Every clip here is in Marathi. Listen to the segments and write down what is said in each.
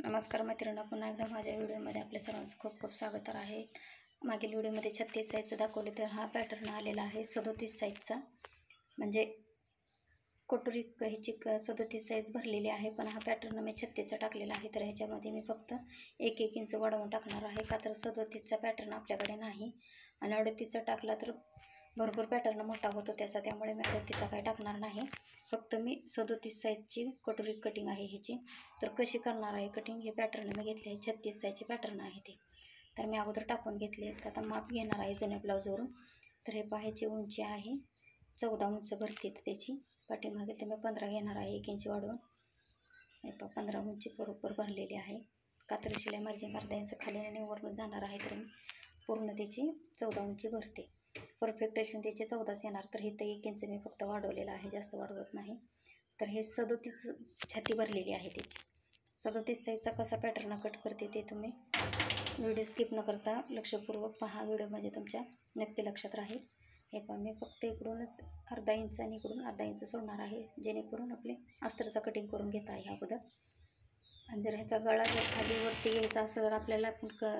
नमस्कार मैत्रिणी, पुन्हा एकदा माझ्या व्हिडिओमध्ये आपल्या सर्वांचं खूप खूप स्वागत आहे. मागील व्हिडिओमध्ये 36 साईजचं दाखवले, तर हा पॅटर्न आलेला आहे 37 साईजचा. म्हणजे कटोरी ह्याची 37 साईज भरलेली आहे, पण हा पॅटर्न मी 36चा टाकलेला आहे. तर ह्याच्यामध्ये मी फक्त 1-1 इंच वाढवून टाकणार आहे, का तर 37चा पॅटर्न आपल्याकडे नाही आणि 38चा टाकला तर भरपूर पॅटर्न मोठा होतो त्याचा, त्यामुळे मी 38चा काही टाकणार नाही. फक्त मी 37 साईजची कटोरी कटिंग आहे ह्याची. तर कशी करणार आहे कटिंग हे पॅटर्न मी घेतले आहे, 36 साईजचे पॅटर्न आहे ते. तर मी अगोदर टाकून घेतले आहेत. आता माप घेणार आहे जुन्या ब्लाऊजवरून. तर हे पाहायची उंची आहे 14 इंच भरते त्याची. पाठीमागे तर मी 15 घेणार आहे, 1 इंच वाढवून. हे 15 उंची बरोबर भरलेली आहे. कात्री शिलाई मार्जिन अर्धा इंच खाली आणि वरून जाणार आहे, तर मी पूर्ण त्याची 14 उंची भरते. परफेक्ट असून त्याचे 14च येणार. तर इथं 1 इंच मी फक्त वाढवलेलं आहे, जास्त वाढवत नाही. तर हे 37 छाती भरलेली आहे त्याची. 37 साईजचा कसा पॅटर्न कट करते ते तुम्ही व्हिडिओ स्किप न करता लक्षपूर्वक पहा. व्हिडिओ म्हणजे तुमच्या नक्की लक्षात राहील. हे पण मी फक्त इकडूनच अर्धा इंच आणि इकडून अर्धा इंच सोडणार आहे, जेणेकरून आपले अस्तरचा कटिंग करून घेता आहे अगोदर. आणि जर ह्याचा गळा जर खाली वरती घ्यायचा असेल तर आपल्याला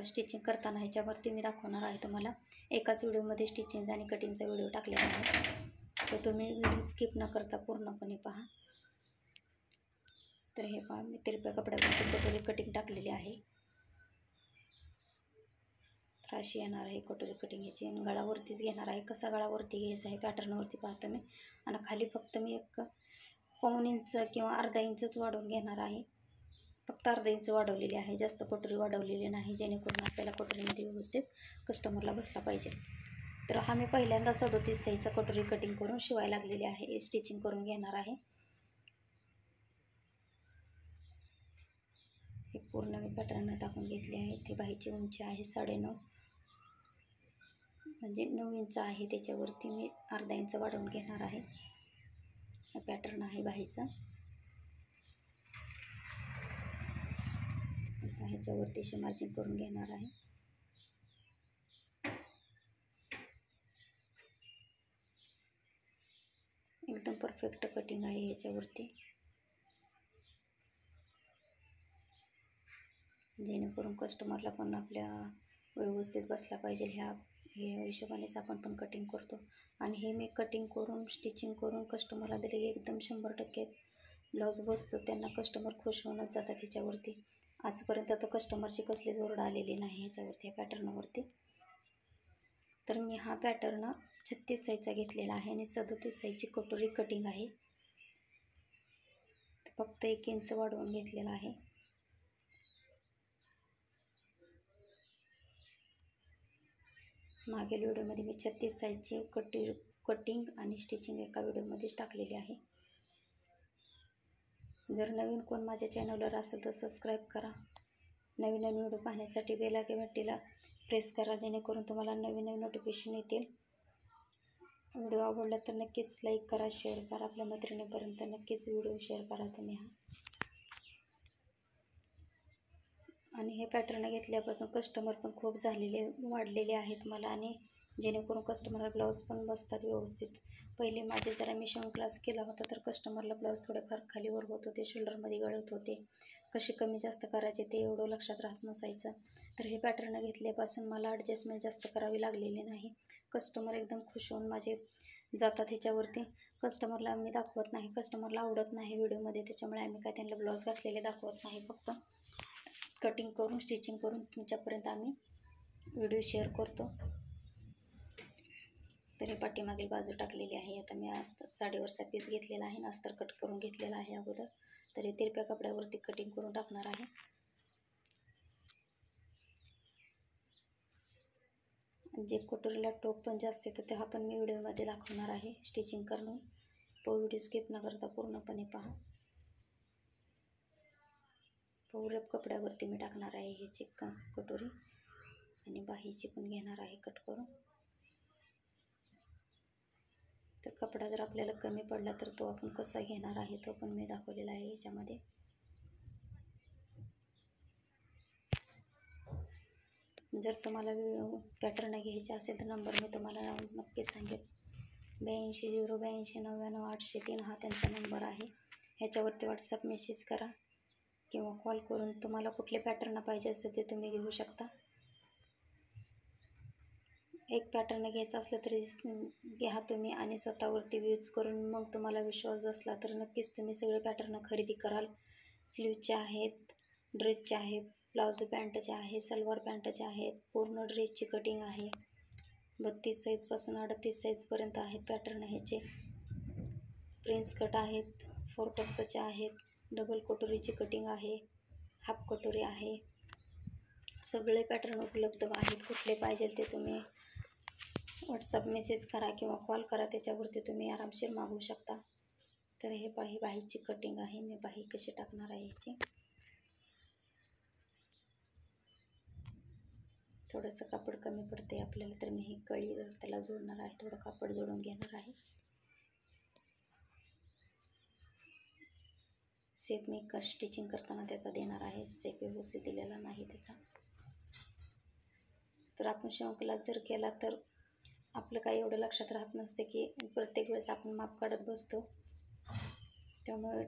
स्टिचिंग करताना ह्याच्यावरती मी दाखवणार आहे तुम्हाला. एकाच व्हिडिओमध्ये स्टिचिंग आणि कटिंगचा व्हिडिओ टाकलेला आहे, तर तुम्ही व्हिडिओ स्किप न करता पूर्णपणे पहा. तर हे पहा, मी तिरप्या कपड्यावरती कटोरी कटिंग टाकलेली आहे. तर अशी येणार आहे कटोरी कटिंग ह्याची. आणि गळावरतीच घेणार आहे. कसा गळावरती घ्यायचा आहे पॅटर्नवरती पाहतो मी. आणि खाली फक्त मी 1 इंच किंवा अर्धा इंचच वाढवून घेणार आहे. फक्त अर्धा इंच वाढवलेली आहे, जास्त कटोरी वाढवलेली नाही, जेणेकरून आपल्याला कटोरीमध्ये व्यवस्थित कस्टमरला बसला पाहिजे. तर हा मी पहिल्यांदा 37 साईजचा कटोरी कटिंग करून शिवायला लागलेली आहे, स्टिचिंग करून घेणार आहे. हे पूर्ण मी पॅटर्न टाकून घेतले आहे. ती बाहीची उंची आहे 9.5, म्हणजे 9 इंच आहे. त्याच्यावरती मी अर्धा इंच वाढवून घेणार आहे. हा पॅटर्न आहे बाहीचा. ह्याच्यावरती अशी मार्जिन करून घेणार आहे. एकदम परफेक्ट कटिंग आहे ह्याच्यावरती, जेणेकरून कस्टमरला पण आपल्या व्यवस्थित बसला पाहिजे. ह्या हिशोबानेच आपण पण कटिंग करतो. आणि हे मी कटिंग करून स्टिचिंग करून कस्टमरला दिले, एकदम 100% ब्लाऊज बसतो. त्यांना कस्टमर खुश होऊनच जातात ह्याच्यावरती. आजपर्यंत तर कस्टमरची कसलीच ओरड आलेली नाही ह्याच्यावरती, ह्या पॅटर्नवरती. तर मी हा पॅटर्न 36 साईजचा घेतलेला आहे आणि 37 साईजची कटोरी कटिंग आहे. फक्त 1 इंच वाढवून घेतलेला आहे. मागील व्हिडिओमध्ये मी 36 साईजची कटिंग आणि स्टिचिंग एका व्हिडिओमध्येच टाकलेली आहे. जर नवीन कोण माझ्या चॅनलवर असेल तर सबस्क्राईब करा. नवीन नवीन व्हिडिओ पाहण्यासाठी बेल आयकॉनला प्रेस करा, जेणेकरून तुम्हाला नवीन नवीन नोटिफिकेशन येतील. व्हिडिओ आवडला तर नक्कीच लाईक करा, शेअर करा. आपल्या मैत्रिणीपर्यंत नक्कीच व्हिडिओ शेअर करा तुम्ही हा. आणि हे पॅटर्न घेतल्यापासून कस्टमर पण खूप वाढलेले आहेत मला, आणि जेणेकरून कस्टमरला ब्लाऊज पण बसतात व्यवस्थित. पहिले माझे जरा मी शिवण क्लास केला होता, तर कस्टमरला ब्लाऊज थोडेफार खालीवर होत होते, शोल्डरमध्ये गळत होते. कसे कमी जास्त करायचे ते एवढं लक्षात राहत नसायचं. तर हे पॅटर्न घेतल्यापासून मला ॲडजस्टमेंट जास्त करावी लागलेली नाही. कस्टमर एकदम खुश होऊन माझे जातात ह्याच्यावरती. कस्टमरला आम्ही दाखवत नाही, कस्टमरला आवडत नाही व्हिडिओमध्ये, त्याच्यामुळे आम्ही काय त्यांना ब्लाऊज घातलेले दाखवत नाही. फक्त कटिंग करून स्टिचिंग करून तुमच्यापर्यंत आम्ही व्हिडिओ शेअर करतो. तर हे पाठीमागील बाजू टाकलेली आहे. आता मी अस्तर साडीवरचा पीस घेतलेला आहे, अस्तर कट करून घेतलेला आहे अगोदर. तर हे तिरप्या कपड्यावरती कटिंग करून टाकणार आहे. जे कटोरीला टोक पण जास्त येतं ते हा पण मी व्हिडिओमध्ये दाखवणार आहे स्टिचिंग करून. तो व्हिडिओ स्किप न करता पूर्णपणे पहा. पूर्ण कपड्यावरती मी टाकणार आहे ह्याची कटोरी, आणि बाहीची पण घेणार आहे कट करून. तर कपडा जर आपल्याला कमी पडला तर तो आपण कसा घेणार आहे तो पण मी दाखवलेला आहे याच्यामध्ये. जर तुम्हाला पॅटर्न घ्यायचे असेल तर नंबर मी तुम्हाला नक्कीच सांगेल. 82 082 99 803 हा त्यांचा नंबर आहे. ह्याच्यावरती व्हॉट्सअप मेसेज करा. किंवा कॉल करून तुम्हाला कुठले पॅटर्न पाहिजे असेल ते तुम्ही घेऊ शकता. एक पॅटर्न घ्यायचं असलं तरी घ्या तुम्ही आणि स्वतःवरती यूज करून मग तुम्हाला विश्वास बसला तर नक्कीच तुम्ही सगळे पॅटर्न खरेदी कराल. स्लीवचे आहेत, ड्रेसचे आहेत, प्लाझो पॅन्टचे आहेत, सलवार पॅन्टचे आहेत, पूर्ण ड्रेसची कटिंग आहे. 32 साईजपासून 38 साईजपर्यंत आहेत पॅटर्न ह्याचे. प्रिन्स कट आहेत, 4 टक्सचे आहेत, डबल कटोरीची कटिंग आहे, हाफ कटोरी आहे. सगळे पॅटर्न उपलब्ध आहेत. कुठले पाहिजे ते तुम्ही व्हॉट्सअप मेसेज करा किंवा कॉल करा, त्याच्यावरती तुम्ही आरामशीर मागवू शकता. तर हे बाहीची कटिंग आहे. मी बाही कशी टाकणार आहे ह्याची. थोडंसं कापड कमी पडते आपल्याला, तर मी ही कळी त्याला जोडणार आहे. थोडं कापड जोडून घेणार आहे. सेप मी स्टिचिंग करताना त्याचा देणार आहे. सेप व्यवस्थित दिलेला नाही त्याचा. तर आपण शिवण क्लास जर केला तर आपलं काही एवढं लक्षात राहत नसते की प्रत्येक वेळेस आपण माप काढत बसतो. त्यामुळे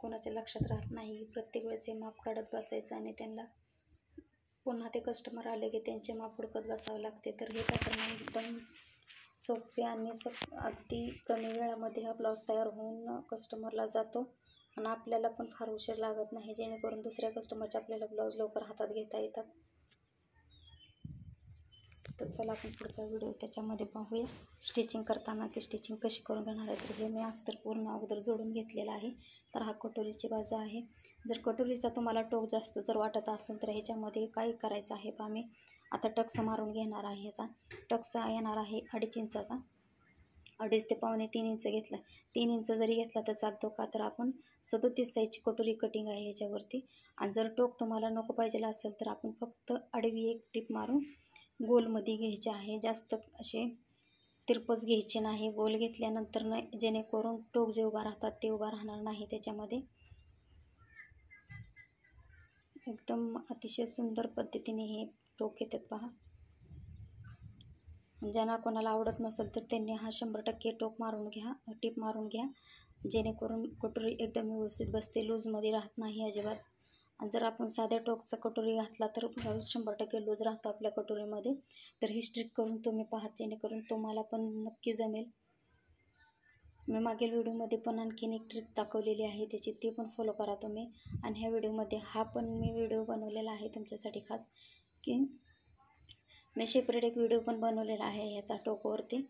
कोणाच्या लक्षात राहत नाही. प्रत्येक वेळेस हे माप काढत बसायचं आणि त्यांना पुन्हा ते कस्टमर आले की त्यांचे माप हुडकत बसावं लागते. तर हे पॅटर्न एकदम सोपे आणि अगदी कमी वेळामध्ये हा ब्लाऊज तयार होऊन कस्टमरला जातो आणि आपल्याला पण फार उशीर लागत नाही, जेणेकरून दुसऱ्या कस्टमरचे आपल्याला ब्लाऊज लवकर हातात घेता येतात. तर चला आपण पुढचा व्हिडिओ त्याच्यामध्ये पाहूया. स्टिचिंग करताना की स्टिचिंग कशी करून घेणार आहे. तर हे मी अस्तर पूर्ण अगोदर जोडून घेतलेला आहे. तर हा कटोरीची बाजू आहे. जर कटोरीचा तुम्हाला टोक जास्त जर वाटत असेल तर ह्याच्यामध्ये काय करायचं आहे पहा, मी आता टक्स मारून घेणार आहे. ह्याचा टक्स येणार आहे 2.5 इंचाचा. 2.5 ते पावणे 3 इंच घेतला. 3 इंच जरी घेतला तर चालतो का, तर आपण 37 साईजची कटोरी कटिंग आहे ह्याच्यावरती. आणि जर टोक तुम्हाला नको पाहिजे असेल तर आपण फक्त आडवी एक टिप मारून गोलमध्ये घ्यायचे आहे. जास्त असे तिरपच घ्यायचे नाही. गोल घेतल्यानंतर जेणेकरून टोक जे उभा राहतात ते उभा राहणार नाही त्याच्यामध्ये. एकदम अतिशय सुंदर पद्धतीने हे टोक येतात पहा. ज्यांना कोणाला आवडत नसेल तर त्यांनी हा 100% टोक मारून घ्या, टिप मारून घ्या, जेणेकरून कटोरी एकदम व्यवस्थित बसते, लूजमध्ये राहत नाही अजिबात. आणि जर आपण साध्या टोकचा कटोरी घातला तर ब्लाऊज 100% लूज राहतो आपल्या कटोरीमध्ये. तर ही स्ट्रिक करून तुम्ही पहा, जेणेकरून तुम्हाला पण नक्की जमेल. मी मागील व्हिडिओमध्ये पण आणखीन एक ट्रिक दाखवलेली आहे त्याची, ती पण फॉलो करा तुम्ही. आणि ह्या व्हिडिओमध्ये हा पण मी व्हिडिओ बनवलेला आहे तुमच्यासाठी खास, की मी सेपरेट एक व्हिडिओ पण बनवलेला आहे ह्याचा टोकवरती.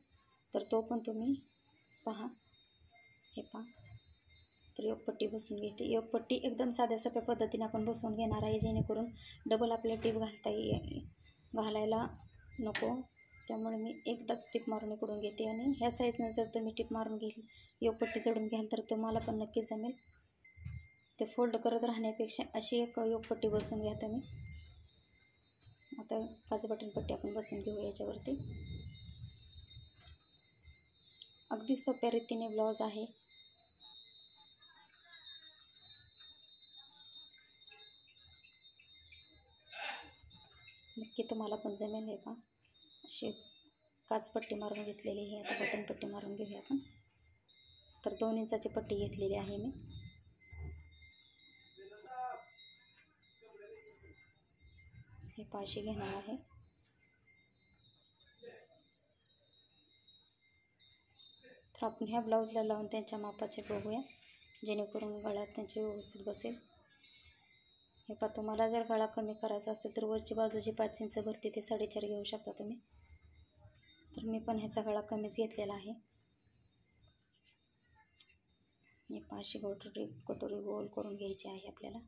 तर तो पण तुम्ही पहा. हे पहा. तर योगपट्टी बसून घेते. योगपट्टी एकदम साध्या सोप्या पद्धतीने आपण बसवून घेणार आहे, जेणेकरून डबल आपल्या टीप घालायला नको. त्यामुळे मी एकदाच टिप मारून इकडून घेते. आणि ह्या साईजनं जर तुम्ही टिप मारून घेतली, योगपट्टी जोडून घ्याल तर तुम्हाला पण नक्की जमेल. ते फोल्ड करत राहण्यापेक्षा अशी एक योगपट्टी बसून घ्या तुम्ही. आता 5 बटन पट्टी आपण बसून घेऊ याच्यावरती. अगदी सोप्या रीतीने ब्लाऊज आहे. नक्की तुम्हाला पण जमेल. हे पहा, अशी काचपट्टी मारून घेतलेली आहे. आता बटन पट्टी मारून घेऊया आपण. तर 2 इंचाची पट्टी घेतलेली आहे मी. हे पाशी घेणार आहे. तर आपण ह्या ब्लाऊजला लावून त्यांच्या मापाचे बघूया, जेणेकरून गळ्यात त्यांचे व्यवस्थित बसेल. हे पहा, तुम्हाला जर गळा कमी करायचा असेल तर वरची बाजू जी 5 इंच भरते ते 4.5 घेऊ शकता तुम्ही. तर मी पण ह्याचा गळा कमीच घेतलेला आहे. हे पाशी कटोरी गोल करून घ्यायची आहे आपल्याला.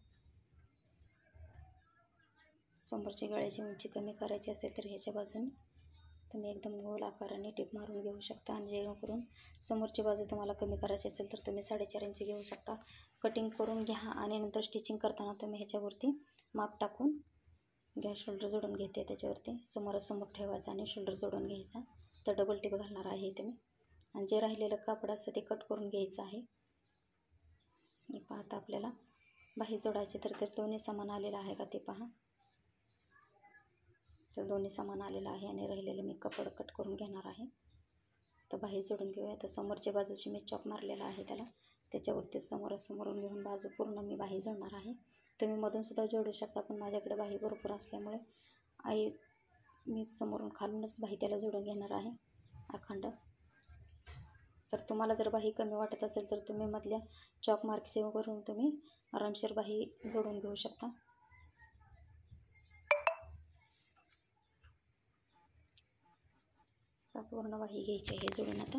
समोरची गळ्याची उंची कमी करायची असेल तर ह्याच्या बाजूने तुम्ही एकदम गोल आकाराने टिप मारून घेऊ शकता. आणि जेणेकरून समोरची बाजू तुम्हाला कमी करायची असेल तर तुम्ही 4.5 इंच घेऊ शकता. कटिंग करून घ्या आणि नंतर स्टिचिंग करताना तुम्ही ह्याच्यावरती माप टाकून घ्या. शोल्डर जोडून घेते त्याच्यावरती. समोरासमोर ठेवायचा आणि शोल्डर जोडून घ्यायचा. तर डबल टिप घालणार आहे इथे मी. आणि जे राहिलेलं कापड असतं ते कट करून घ्यायचं आहे. हे पाहता आपल्याला बाही जोडायची, तर ते दोन्ही समान आलेलं आहे का ते पहा. तर दोन्ही समान आलेलं आहे आणि राहिलेलं मी कापड कट करून घेणार आहे. तर बाही जोडून घेऊया. तर समोरच्या बाजूची मी चॉक मारलेला आहे त्याला. त्याच्यावरती समोरासमोरून घेऊन बाजू पूर्ण मी बाही जोडणार आहे. तुम्ही मधून सुद्धा जोडू शकता, पण माझ्याकडे बाही भरपूर असल्यामुळे मी समोरून खालूनच बाही त्याला जोडून घेणार आहे अखंड. तर तुम्हाला जर बाही कमी वाटत असेल तर तुम्ही मधल्या चॉक मार्कचे वरून तुम्ही आरामशीर बाही जोडून घेऊ शकता. पूर्ण बाही घ्यायची आहे जोडून. आता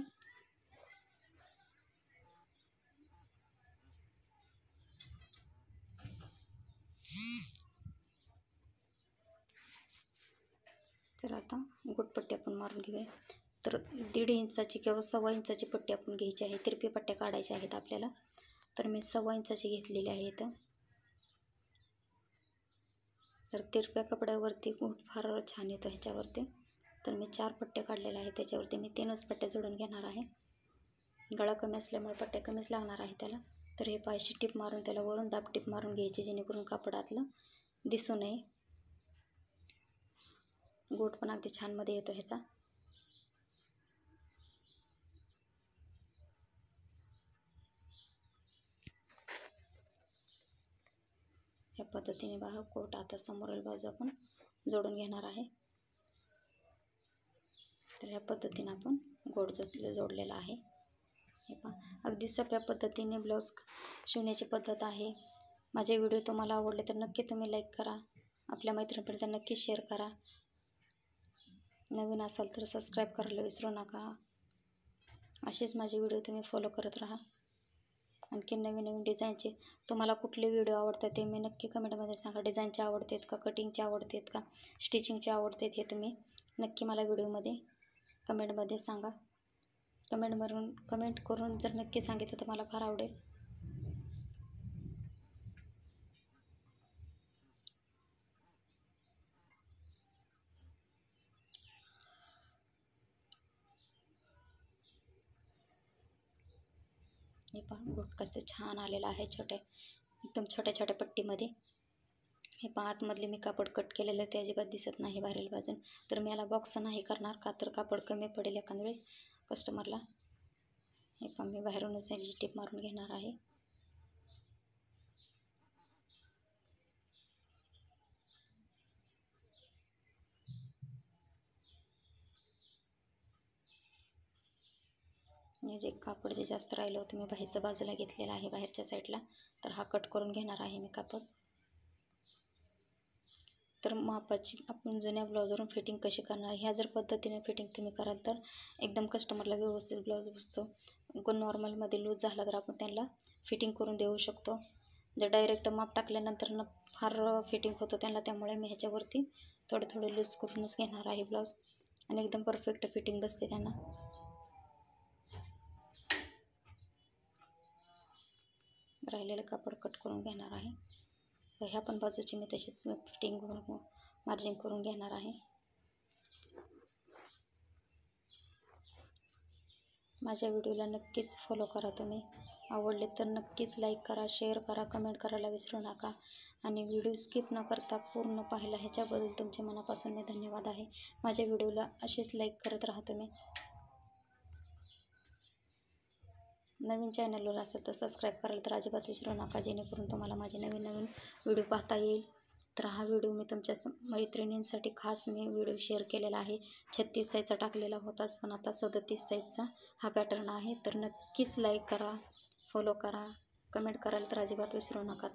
तर आता गोटपट्टी आपण मारून घेऊया. तर 1.5 इंचाची किंवा 1.25 इंचाची पट्टी आपण घ्यायची आहे. तिरपी पट्ट्या काढायच्या आहेत आपल्याला. तर मी 1.25 इंचाची घेतलेली आहे इथं. तर तिरप्या कपड्यावरती गोट फार छान येतो ह्याच्यावरती. तर मी 4 पट्ट्या काढलेल्या आहेत. त्याच्यावरती मी 3च पट्ट्या जोडून घेणार आहे. गळा कमी असल्यामुळे पट्ट्या कमीच लागणार आहे त्याला. तर हे पायशी टीप मारून त्याला वरून दाब टीप मारून घ्यायची, जेणेकरून कापडातलं दिसू नये. गोट पण अगदी छान मध्ये येतो ह्याचा. ह्या पद्धतीने गोट आता समोरील बाजू आपण जोडून घेणार आहे. तर ह्या पद्धतीने आपण गोट जोडलेला आहे. हे पहा, अगदी सोप्या पद्धतीने ब्लाऊज शिवण्याची पद्धत आहे. माझे व्हिडिओ तुम्हाला आवडले तर नक्की तुम्ही लाईक करा. आपल्या मैत्रिणीपर्यंत नक्की शेअर करा. नवीन असाल तर सबस्क्राईब करायला विसरू नका. असेच माझे व्हिडिओ तुम्ही फॉलो करत राहा. आणखी नवीन नवीन डिझाईनचे तुम्हाला कुठले व्हिडिओ आवडतात ते मी नक्की कमेंटमध्ये सांगा. डिझाईनचे आवडतात का, कटिंगचे आवडतात का, स्टिचिंगचे आवडतात, हे तुम्ही नक्की मला व्हिडिओमध्ये कमेंटमध्ये सांगा. कमेंट करून जर नक्की सांगितलं तर मला फार आवडेल. हे पहा, गोट कसं छान आलेला आहे एकदम छोट्या छोट्या पट्टीमध्ये. हे पहा, आतमधले मी कापड कट केलेलं आहे ते अजिबात दिसत नाही बाहेरील बाजून. तर मी याला बॉक्स नाही करणार, का तर कापड कमी पडेल एखाद्या वेळेस कस्टमरला. हे पहा, मी बाहेरूनच याची टीप मारून घेणार आहे. हे जे कापड जे जास्त राहिलं होतं मी बाहेरच्या बाजूला घेतलेलं आहे, बाहेरच्या साईडला. तर हा कट करून घेणार आहे मी कापड. तर मापाची आपण जुन्या ब्लाऊजवरून फिटिंग कशी करणार, ह्या जर पद्धतीने फिटिंग तुम्ही कराल तर एकदम कस्टमरला व्यवस्थित ब्लाऊज बसतो. नॉर्मलमध्ये लूज झाला तर आपण त्यांना फिटिंग करून देऊ शकतो. जर डायरेक्ट माप टाकल्यानंतर फार फिटिंग होतो त्यांना, त्यामुळे मी ह्याच्यावरती थोडे लूज करूनच घेणार आहे ब्लाऊज, आणि एकदम परफेक्ट फिटिंग बसते त्यांना. राहिलेलं कापड कट करून घेणार आहे. तर ह्या पण बाजूची मी तशीच फिटिंग मार्जिंग करून घेणार आहे. माझ्या व्हिडिओला नक्कीच फॉलो करा. तुम्ही आवडले तर नक्कीच लाईक करा, शेअर करा, कमेंट करायला विसरू नका. आणि व्हिडिओ स्किप न करता पूर्ण पाहिला ह्याच्याबद्दल तुमचे मनापासून मी धन्यवाद आहे. माझ्या व्हिडिओला असेच लाईक करत राहा तुम्ही. नवीन चॅनलवर असेल तर सबस्क्राईब करायला तर अजिबात विसरू नका, जेणेकरून तुम्हाला माझे नवीन व्हिडिओ पाहता येईल. तर हा व्हिडिओ मी तुमच्या मैत्रिणींसाठी खास मी व्हिडिओ शेअर केलेला आहे. 36 साईजचा टाकलेला होताच, पण आता 37 साईजचा हा पॅटर्न आहे. तर नक्कीच लाईक करा, फॉलो करा, कमेंट करायला तर अजिबात विसरू नका. तर